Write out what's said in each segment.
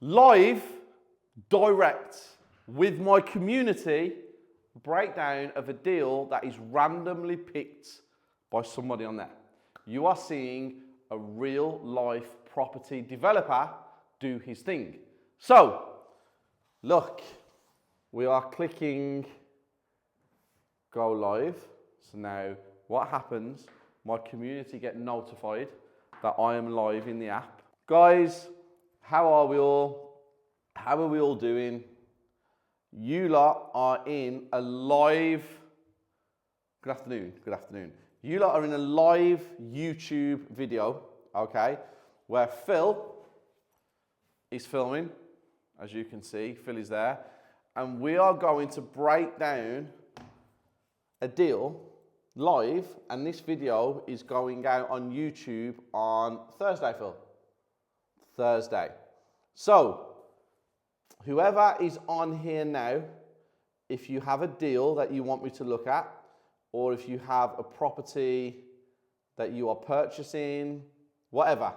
Live, direct, with my community, breakdown of a deal that is randomly picked by somebody on there. You are seeing a real life property developer do his thing. So, look, we are clicking go live. So now what happens, my community get notified that I am live in the app. Guys, how are we all? How are we all doing? You lot are in a live, good afternoon. You lot are in a live YouTube video, okay, where Phil is filming, as you can see, Phil is there, and we are going to break down a deal live, and this video is going out on YouTube on Thursday, Phil. Thursday. So, whoever is on here now, if you have a deal that you want me to look at, or if you have a property that you are purchasing, whatever,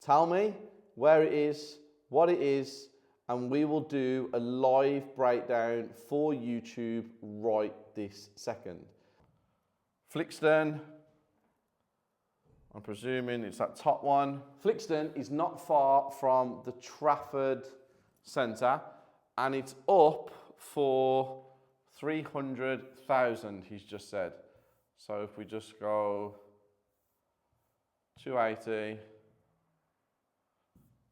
tell me where it is, what it is, and we will do a live breakdown for YouTube right this second. Flixton, I'm presuming it's that top one. Flixton is not far from the Trafford Centre, and it's up for 300,000, he's just said. So if we just go 280,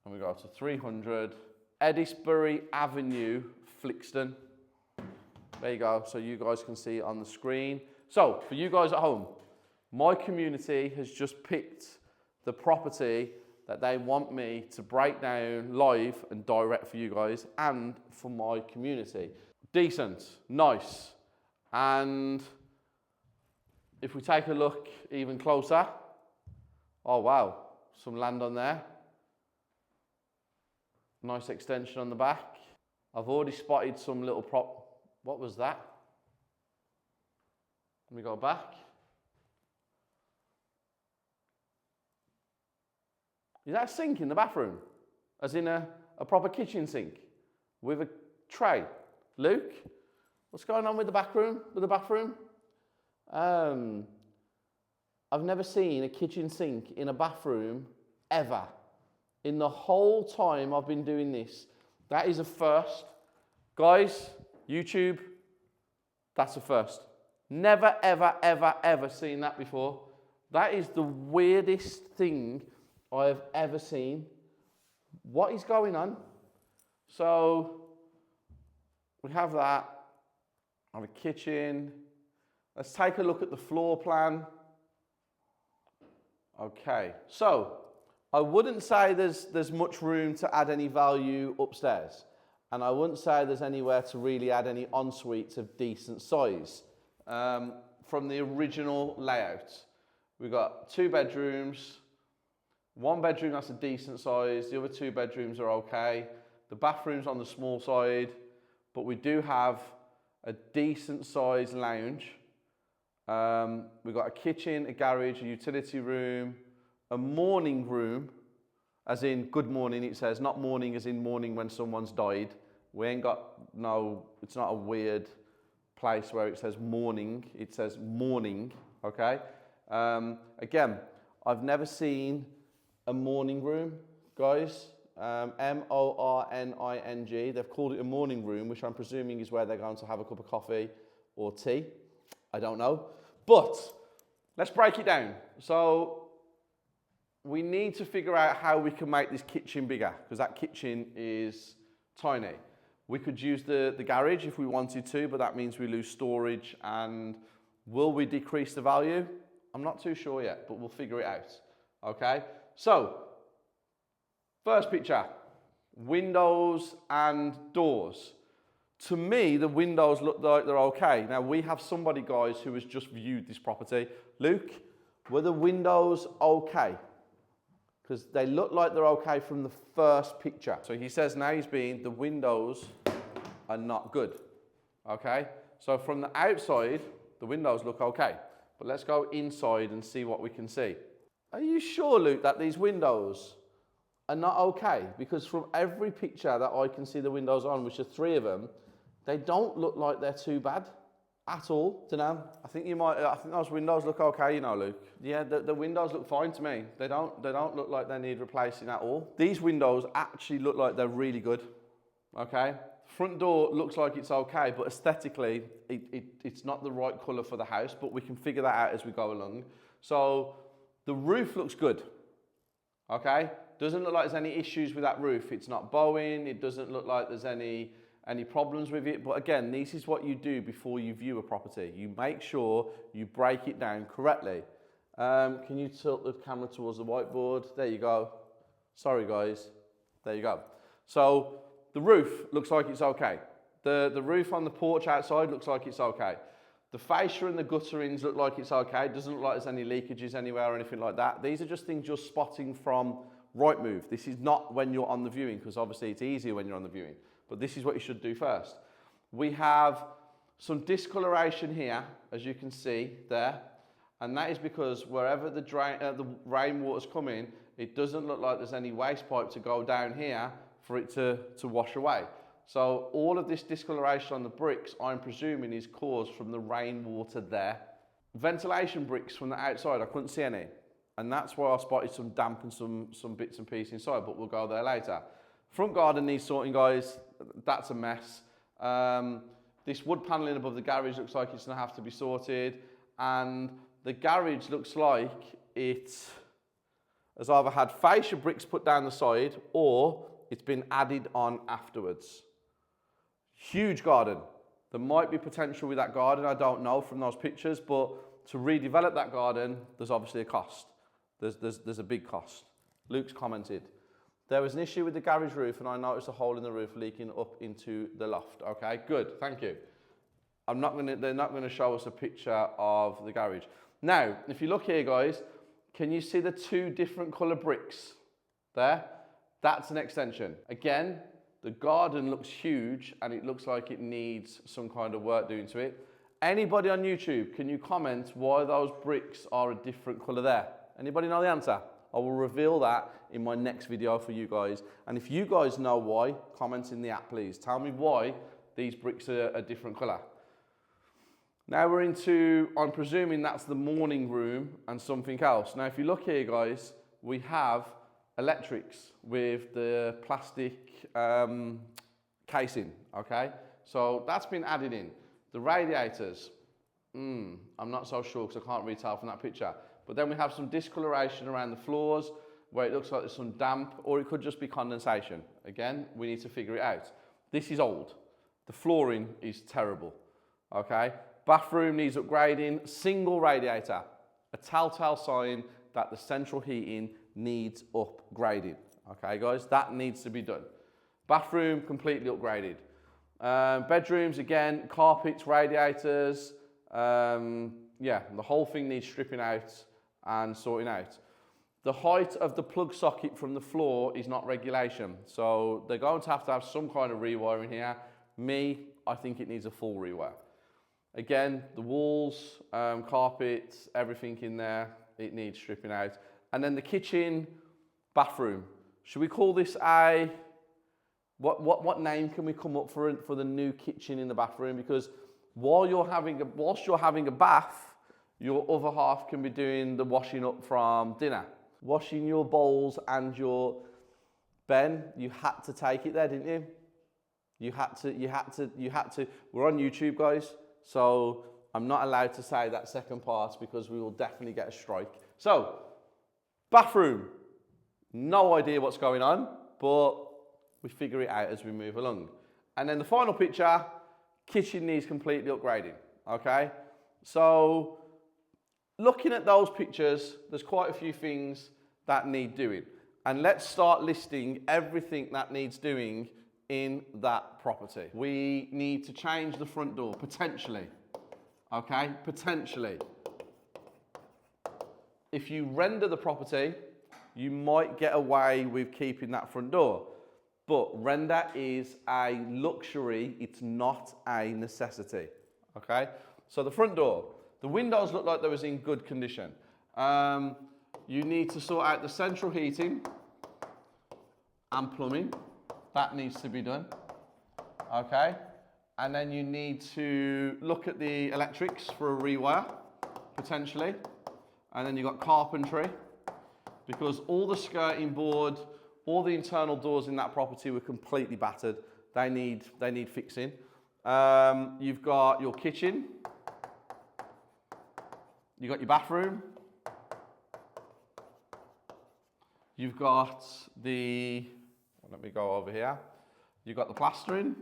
and we go to 300, Eddisbury Avenue, Flixton. There you go, so you guys can see it on the screen. So, for you guys at home, my community has just picked the property that they want me to break down live and direct for you guys and for my community. Decent, nice, and if we take a look even closer, oh wow, some land on there. Nice extension on the back. I've already spotted some little prop. What was that? Let me go back. Is that a sink in the bathroom? As in a proper kitchen sink with a tray? Luke, what's going on with the bathroom? I've never seen a kitchen sink in a bathroom ever. In the whole time I've been doing this. That is a first. Guys, YouTube, that's a first. Never, ever, ever, ever seen that before. That is the weirdest thing I have ever seen. What is going on? So, we have that. I have a kitchen. Let's take a look at the floor plan. Okay, so I wouldn't say there's much room to add any value upstairs. And I wouldn't say there's anywhere to really add any en-suites of decent size. From the original layout, we've got 2 bedrooms, 1 bedroom that's a decent size, the other 2 bedrooms are okay. The bathroom's on the small side, but we do have a decent sized lounge. We've got a kitchen, a garage, a utility room, a morning room, as in good morning it says, not morning as in morning when someone's died. We ain't got, no, it's not a weird place where it says morning, it says morning, okay? Again, I've never seen a morning room, guys. M-O-R-N-I-N-G, they've called it a morning room, which I'm presuming is where they're going to have a cup of coffee or tea. I don't know. But let's break it down. So we need to figure out how we can make this kitchen bigger, because that kitchen is tiny. We could use the garage if we wanted to, but that means we lose storage. And will we decrease the value? I'm not too sure yet, but we'll figure it out. Okay, so first picture, windows and doors. To me, the windows look like they're okay. Now, we have somebody, guys, who has just viewed this property. Luke, were the windows okay? Because they look like they're okay from the first picture. So he says now he's been, the windows are not good. Okay? So from the outside, the windows look okay. But let's go inside and see what we can see. Are you sure, Luke, that these windows are not okay, because from every picture that I can see the windows on, which are 3 of them, they don't look like they're too bad at all. Dunno. I think those windows look okay, you know, Luke. Yeah, the windows look fine to me. They don't look like they need replacing at all. These windows actually look like they're really good. Okay. Front door looks like it's okay, but aesthetically, it's not the right colour for the house, but we can figure that out as we go along. So the roof looks good. Okay. Doesn't look like there's any issues with that roof. It's not bowing. It doesn't look like there's any problems with it. But again, this is what you do before you view a property. You make sure you break it down correctly. Can you tilt the camera towards the whiteboard? There you go. Sorry, guys. There you go. So the roof looks like it's okay. The roof on the porch outside looks like it's okay. The fascia and the gutterings look like it's okay. It doesn't look like there's any leakages anywhere or anything like that. These are just things you're spotting from Rightmove. This is not when you're on the viewing, because obviously it's easier when you're on the viewing. But this is what you should do first. We have some discoloration here, as you can see there. And that is because wherever the rainwater's coming, it doesn't look like there's any waste pipe to go down here for it to wash away. So all of this discoloration on the bricks, I'm presuming, is caused from the rainwater there. Ventilation bricks from the outside, I couldn't see any. And that's why I spotted some damp and some bits and pieces inside, but we'll go there later. Front garden needs sorting, guys. That's a mess. This wood panelling above the garage looks like it's gonna have to be sorted. And the garage looks like it has either had fascia bricks put down the side or it's been added on afterwards. Huge garden. There might be potential with that garden, I don't know from those pictures, but to redevelop that garden, there's obviously a cost. There's a big cost. Luke's commented. There was an issue with the garage roof and I noticed a hole in the roof leaking up into the loft. Okay, good, thank you. They're not gonna show us a picture of the garage. Now, if you look here, guys, can you see the 2 different colour bricks there? That's an extension. Again, the garden looks huge and it looks like it needs some kind of work doing to it. Anybody on YouTube, can you comment why those bricks are a different colour there? Anybody know the answer? I will reveal that in my next video for you guys. And if you guys know why, comment in the app, please. Tell me why these bricks are a different colour. Now we're into, I'm presuming that's the morning room and something else. Now if you look here, guys, we have electrics with the plastic casing, okay? So that's been added in. The radiators, I'm not so sure because I can't really tell from that picture. But then we have some discoloration around the floors where it looks like there's some damp, or it could just be condensation. Again, we need to figure it out. This is old. The flooring is terrible, okay? Bathroom needs upgrading, single radiator. A telltale sign that the central heating needs upgrading. Okay, guys, that needs to be done. Bathroom, completely upgraded. Bedrooms, again, carpets, radiators. Yeah, the whole thing needs stripping out and sorting out. The height of the plug socket from the floor is not regulation. So they're going to have some kind of rewiring here. I think it needs a full rewire. Again, the walls, carpets, everything in there, it needs stripping out. And then the kitchen, bathroom. Should we call this a, what name can we come up for the new kitchen in the bathroom? Because whilst you're having a bath, your other half can be doing the washing up from dinner. Washing your bowls and your, Ben, you had to take it there, didn't you? You had to. We're on YouTube, guys, so I'm not allowed to say that second part because we will definitely get a strike. So, bathroom, no idea what's going on, but we figure it out as we move along. And then the final picture, kitchen needs completely upgrading, okay? So, looking at those pictures, there's quite a few things that need doing. And let's start listing everything that needs doing in that property. We need to change the front door, potentially, okay? Potentially. If you render the property, you might get away with keeping that front door. But render is a luxury, it's not a necessity, okay? So the front door, the windows look like they was in good condition. You need to sort out the central heating. and plumbing. That needs to be done, okay? And then you need to look at the electrics for a rewire, potentially. And then you've got carpentry, because all the skirting board, all the internal doors in that property were completely battered. They need fixing. You've got your kitchen. You've got your bathroom. You've got the, let me go over here. You've got the plastering.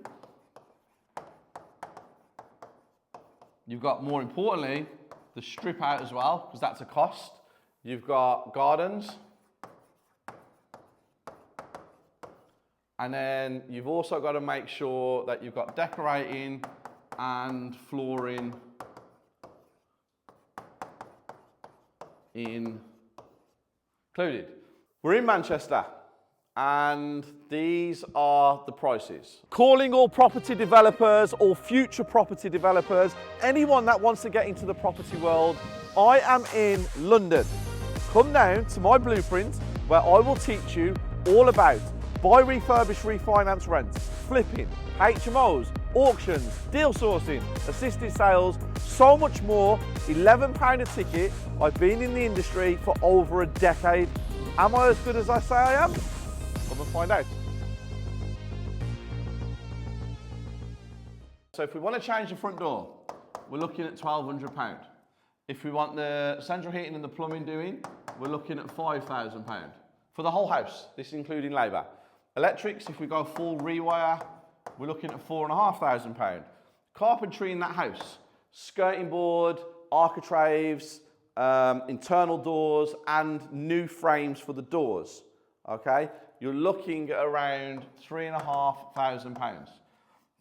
You've got, more importantly, the strip out as well, because that's a cost. You've got gardens. And then you've also got to make sure that you've got decorating and flooring included. We're in Manchester, and these are the prices. Calling all property developers, all future property developers, anyone that wants to get into the property world, I am in London. Come down to my blueprint where I will teach you all about buy, refurbish, refinance, rent, flipping, HMOs, auctions, deal sourcing, assisted sales, so much more. £11 a ticket. I've been in the industry for over a decade. Am I as good as I say I am? Come and find out. So if we want to change the front door, we're looking at £1,200. If we want the central heating and the plumbing doing, we're looking at £5,000 for the whole house. This is including labour. Electrics, if we go full rewire, we're looking at £4,500. Carpentry in that house, skirting board, architraves, internal doors, and new frames for the doors. Okay, you're looking at around £3,500.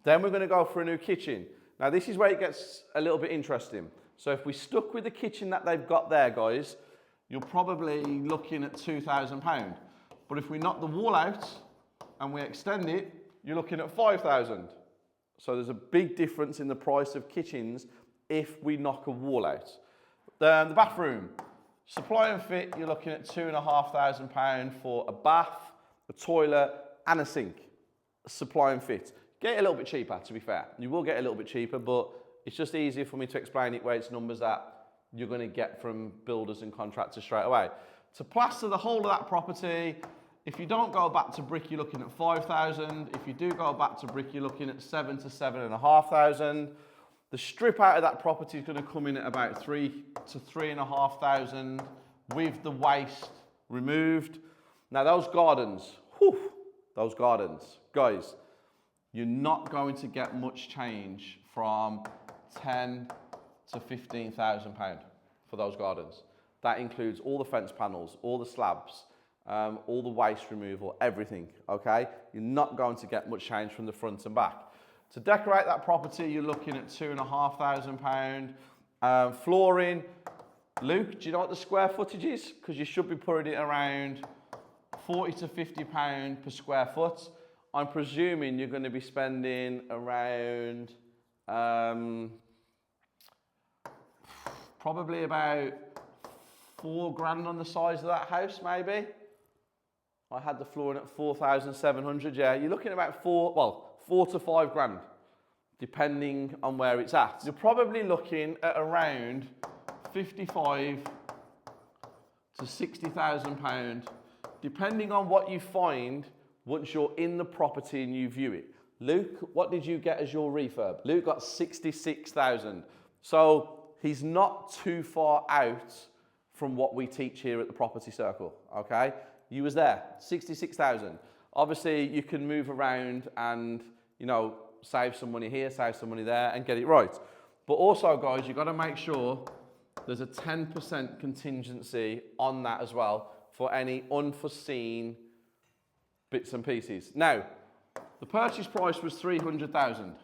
Then we're going to go for a new kitchen. Now this is where it gets a little bit interesting. So if we stuck with the kitchen that they've got there, guys, you're probably looking at £2,000. But if we knock the wall out and we extend it, you're looking at £5,000. So there's a big difference in the price of kitchens if we knock a wall out. The bathroom, supply and fit, you're looking at £2,500 for a bath, a toilet, and a sink. Supply and fit. Get it a little bit cheaper, to be fair. You will get a little bit cheaper, but it's just easier for me to explain it where it's numbers that you're going to get from builders and contractors straight away. To plaster the whole of that property, if you don't go back to brick, you're looking at £5,000. If you do go back to brick, you're looking at £7,000 to £7,500. The strip out of that property is going to come in at about £3,000 to £3,500 with the waste removed. Now those gardens, those gardens, guys, you're not going to get much change from £10,000 to £15,000 for those gardens. That includes all the fence panels, all the slabs, all the waste removal, everything, okay? You're not going to get much change from the front and back. To decorate that property, you're looking at £2,500. Flooring, Luke, do you know what the square footage is? Because you should be putting it around £40 to £50 per square foot. I'm presuming you're going to be spending around probably about £4,000 on the size of that house, maybe. I had the flooring at 4,700. Yeah, you're looking at about £4 to £5,000, depending on where it's at. You're probably looking at around £55,000 to £60,000, depending on what you find once you're in the property and you view it. Luke, what did you get as your refurb? Luke got 66,000. So he's not too far out from what we teach here at the Property Circle, okay? You was there, 66,000. Obviously, you can move around and, you know, save some money here, save some money there, and get it right. But also, guys, you've got to make sure there's a 10% contingency on that as well for any unforeseen bits and pieces. Now, the purchase price was 300,000.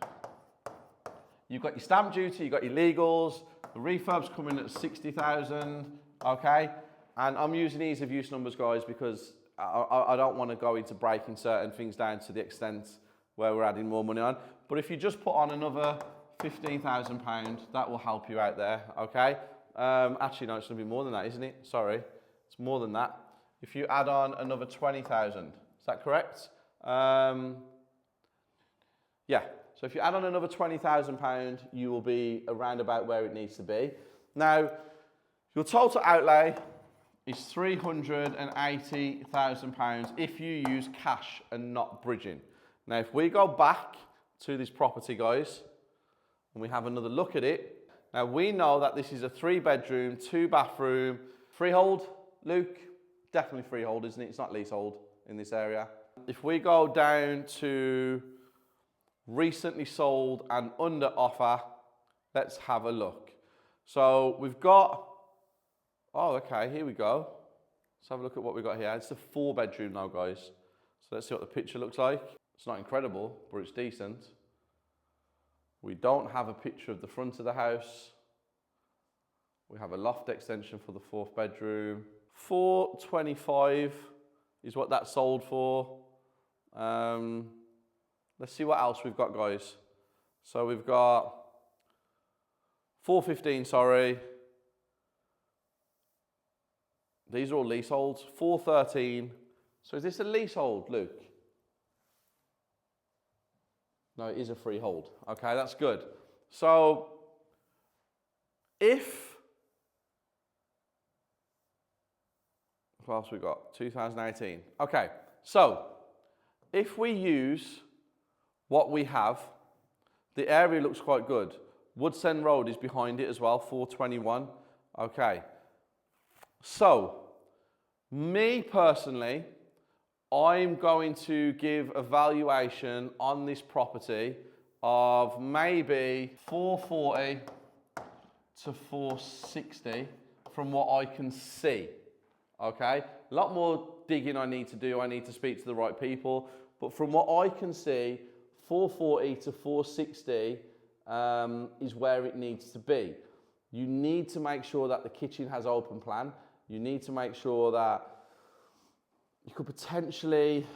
You've got your stamp duty, you've got your legals, the refurb's coming at 60,000, okay? And I'm using ease of use numbers, guys, because I don't want to go into breaking certain things down to the extent where we're adding more money on. But if you just put on another £15,000, that will help you out there, okay? Actually, no, it's going to be more than that, isn't it? Sorry, it's more than that. If you add on another 20,000, Is that correct? Yeah, so if you add on another £20,000, you will be around about where it needs to be. Now, your total outlay is £380,000 if you use cash and not bridging. Now, if we go back to this property, guys, and we have another look at it, now we know that this is a 3-bedroom, 2-bathroom, freehold, Luke? Definitely freehold, isn't it? It's not leasehold in this area. If we go down to recently sold and under offer, let's have a look. So we've got, oh, okay, here we go. Let's have a look at what we've got here. It's a 4-bedroom now, guys. So let's see what the picture looks like. It's not incredible, but it's decent. We don't have a picture of the front of the house. We have a loft extension for the 4th bedroom. 425 is what that sold for. Let's see what else we've got, guys. So we've got 415, sorry. These are all leaseholds. 413. So is this a leasehold, Luke? No, it is a freehold. Okay, that's good. So what else we got? 2018. Okay, so if we use what we have, the area looks quite good. Woodsend Road is behind it as well, 421. Okay, so me personally, I'm going to give a valuation on this property of maybe 440 to 460 from what I can see. Okay, a lot more digging I need to do. I need to speak to the right people, but from what I can see, 440 to 460 is where it needs to be. You need to make sure that the kitchen has open plan. You need to make sure that you could potentially,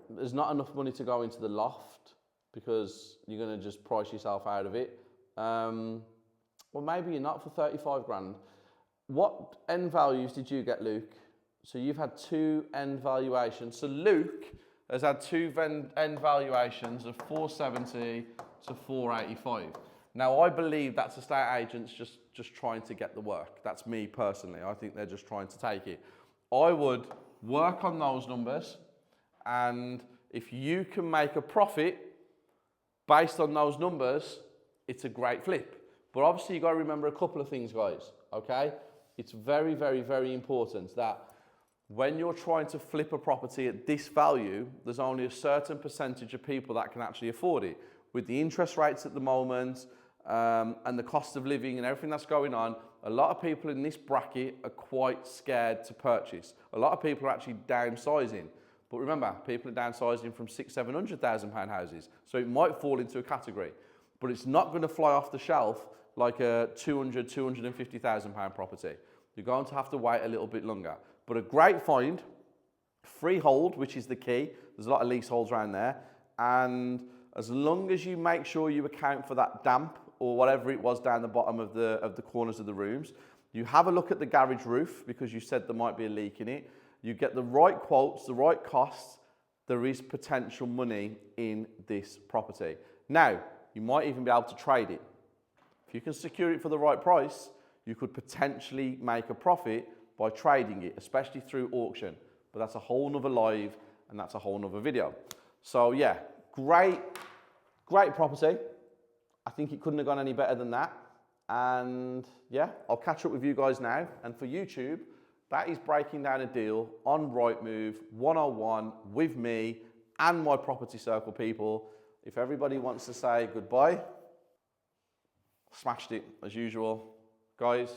there's not enough money to go into the loft because you're going to just price yourself out of it. Well, maybe you're not for 35 grand. What end values did you get, Luke? So you've had 2 end valuations. So Luke has had 2 end valuations of 470 to 485. Now, I believe that's estate agents just trying to get the work. That's me personally. I think they're just trying to take it. I would work on those numbers, and if you can make a profit based on those numbers, it's a great flip. But obviously, you've got to remember a couple of things, guys, okay? It's very, very, very important that when you're trying to flip a property at this value, there's only a certain percentage of people that can actually afford it. With the interest rates at the moment, and the cost of living and everything that's going on, a lot of people in this bracket are quite scared to purchase. A lot of people are actually downsizing. But remember, people are downsizing from £600,000-700,000 houses. So it might fall into a category, but it's not going to fly off the shelf like a £250,000 property. You're going to have to wait a little bit longer. But a great find, freehold, which is the key. There's a lot of leaseholds around there. And as long as you make sure you account for that damp or whatever it was down the bottom of the corners of the rooms, you have a look at the garage roof because you said there might be a leak in it. You get the right quotes, the right costs, there is potential money in this property. Now, you might even be able to trade it. If you can secure it for the right price, you could potentially make a profit by trading it, especially through auction. But that's a whole nother live and that's a whole nother video. So yeah, great property. I think it couldn't have gone any better than that. And yeah, I'll catch up with you guys now. And for YouTube, that is breaking down a deal on Rightmove 101 with me and my Property Circle people. If everybody wants to say goodbye, smashed it as usual. Guys,